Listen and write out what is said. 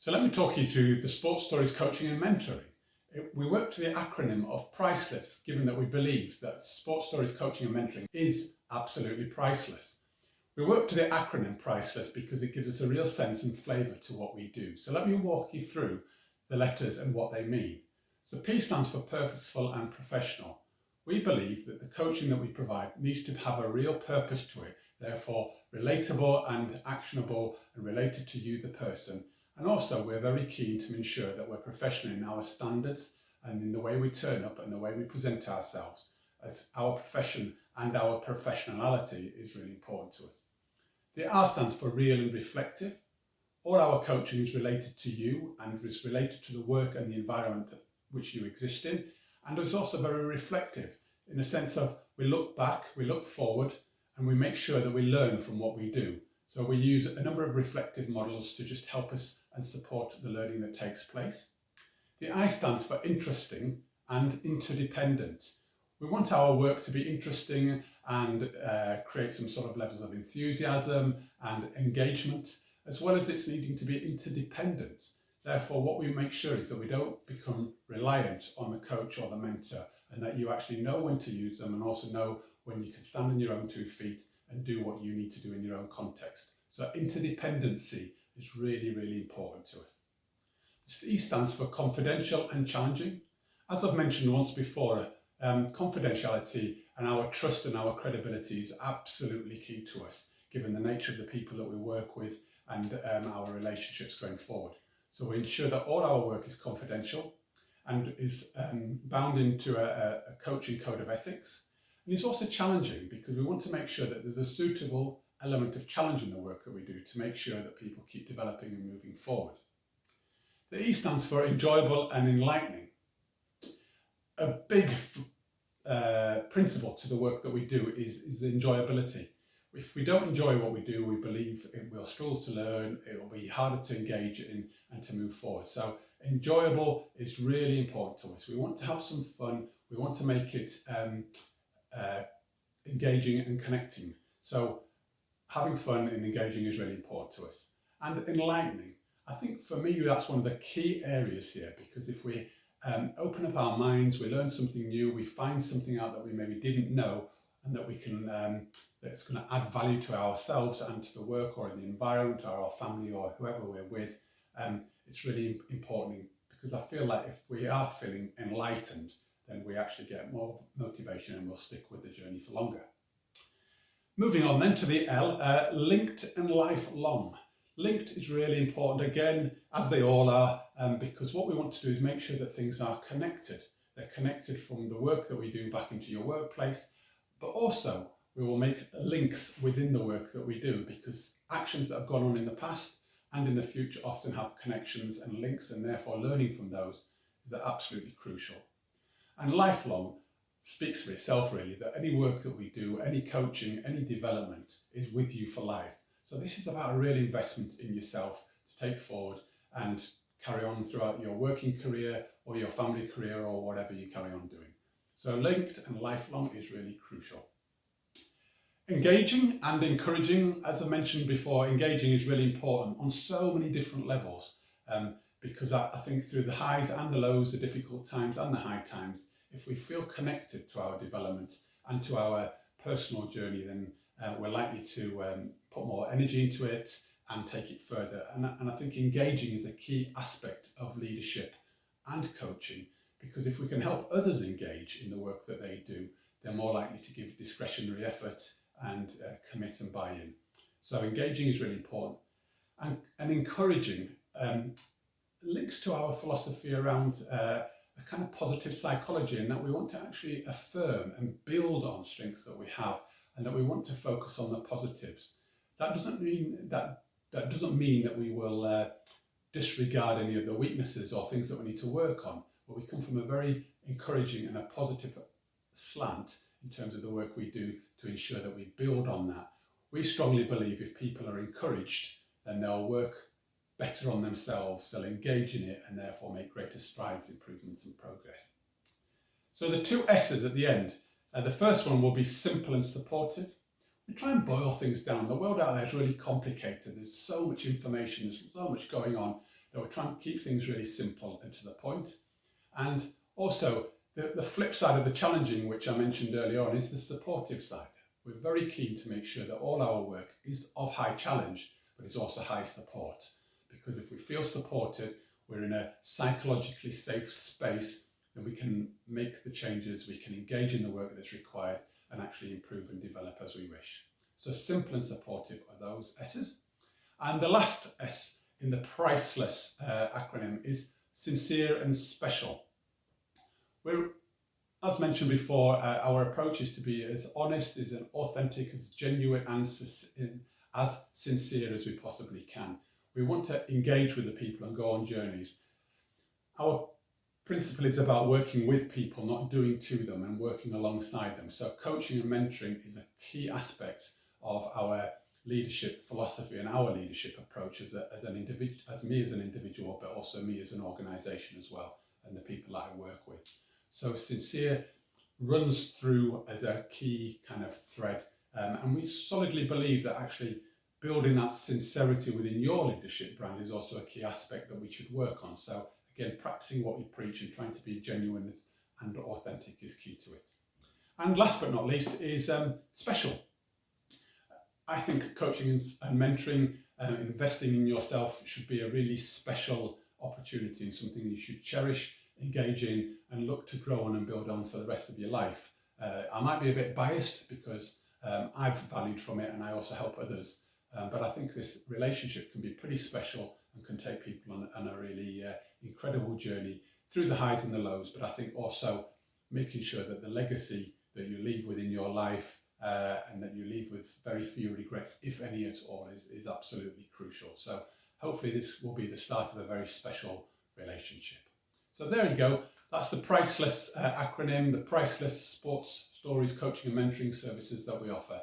So let me talk you through the Sports Stories Coaching and Mentoring. We work to the acronym of PRICELESS, given that we believe that Sports Stories Coaching and Mentoring is absolutely priceless. We work to the acronym PRICELESS because it gives us a real sense and flavour to what we do. So let me walk you through the letters and what they mean. So P stands for purposeful and professional. We believe that the coaching that we provide needs to have a real purpose to it, therefore relatable and actionable and related to you, the person. And also we're very keen to ensure that we're professional in our standards and in the way we turn up and the way we present ourselves, as our profession and our professionality is really important to us. The R stands for real and reflective. All our coaching is related to you and is related to the work and the environment which you exist in. And it's also very reflective in the sense of we look back, we look forward, and we make sure that we learn from what we do. So we use a number of reflective models to just help us and support the learning that takes place. The I stands for interesting and interdependent. We want our work to be interesting and create some sort of levels of enthusiasm and engagement, as well as it's needing to be interdependent. Therefore, what we make sure is that we don't become reliant on the coach or the mentor, and that you actually know when to use them and also know when you can stand on your own 2 feet and do what you need to do in your own context. So interdependency is really, really important to us. The E stands for confidential and challenging. As I've mentioned once before, confidentiality and our trust and our credibility is absolutely key to us, given the nature of the people that we work with and our relationships going forward. So we ensure that all our work is confidential and is bound into a coaching code of ethics. And it's also challenging because we want to make sure that there's a suitable element of challenge in the work that we do to make sure that people keep developing and moving forward. The E stands for enjoyable and enlightening. A big principle to the work that we do is enjoyability. If we don't enjoy what we do, we believe it will struggle to learn, it will be harder to engage in and to move forward. So enjoyable is really important to us. We want to have some fun, we want to make it engaging and connecting. So having fun and engaging is really important to us. And enlightening. I think for me that's one of the key areas here, because if we open up our minds, we learn something new, we find something out that we maybe didn't know and that we can, that's going to add value to ourselves and to the work or the environment or our family or whoever we're with, it's really important, because I feel like if we are feeling enlightened, then we actually get more motivation and we'll stick with the journey for longer. Moving on then to the L, linked and lifelong. Linked is really important, again, as they all are, because what we want to do is make sure that things are connected. They're connected from the work that we do back into your workplace, but also we will make links within the work that we do, because actions that have gone on in the past and in the future often have connections and links, and therefore learning from those is absolutely crucial. And lifelong speaks for itself really, that any work that we do, any coaching, any development is with you for life. So this is about a real investment in yourself to take forward and carry on throughout your working career or your family career or whatever you carry on doing. So linked and lifelong is really crucial. Engaging and encouraging, as I mentioned before, engaging is really important on so many different levels, because I think through the highs and the lows, the difficult times and the high times, if we feel connected to our development and to our personal journey, then we're likely to put more energy into it and take it further. And I think engaging is a key aspect of leadership and coaching, because if we can help others engage in the work that they do, they're more likely to give discretionary effort and commit and buy in. So engaging is really important. And encouraging links to our philosophy around a kind of positive psychology, and that we want to actually affirm and build on strengths that we have, and that we want to focus on the positives. That doesn't mean that we will disregard any of the weaknesses or things that we need to work on, but we come from a very encouraging and a positive slant in terms of the work we do to ensure that we build on that. We strongly believe if people are encouraged, then they'll work better on themselves, they'll engage in it, and therefore make greater strides, improvements and progress. So the 2 S's at the end. The first one will be simple and supportive. We try and boil things down. The world out there is really complicated. There's so much information, there's so much going on that we're trying to keep things really simple and to the point. And also, the flip side of the challenging, which I mentioned earlier on, is the supportive side. We're very keen to make sure that all our work is of high challenge, but is also high support. Because if we feel supported, we're in a psychologically safe space, then we can make the changes, we can engage in the work that's required and actually improve and develop as we wish. So simple and supportive are those S's. And the last S in the PRICELESS acronym is sincere and special. We're, as mentioned before, our approach is to be as honest, as authentic, as genuine and as sincere as we possibly can. We want to engage with the people and go on journeys. Our principle is about working with people, not doing to them, and working alongside them. So coaching and mentoring is a key aspect of our leadership philosophy and our leadership approach as me as an individual, but also me as an organisation as well, and the people that I work with. So sincere runs through as a key kind of thread, and we solidly believe that actually building that sincerity within your leadership brand is also a key aspect that we should work on. So again, practicing what we preach and trying to be genuine and authentic is key to it. And last but not least is special. I think coaching and mentoring, investing in yourself should be a really special opportunity and something you should cherish, engage in and look to grow on and build on for the rest of your life. I might be a bit biased because I've valued from it and I also help others. But I think this relationship can be pretty special and can take people on a really incredible journey through the highs and the lows. But I think also making sure that the legacy that you leave within your life and that you leave with very few regrets, if any at all, is absolutely crucial. So hopefully this will be the start of a very special relationship. So there you go. That's the PRICELESS acronym, the PRICELESS sports stories, coaching and mentoring services that we offer.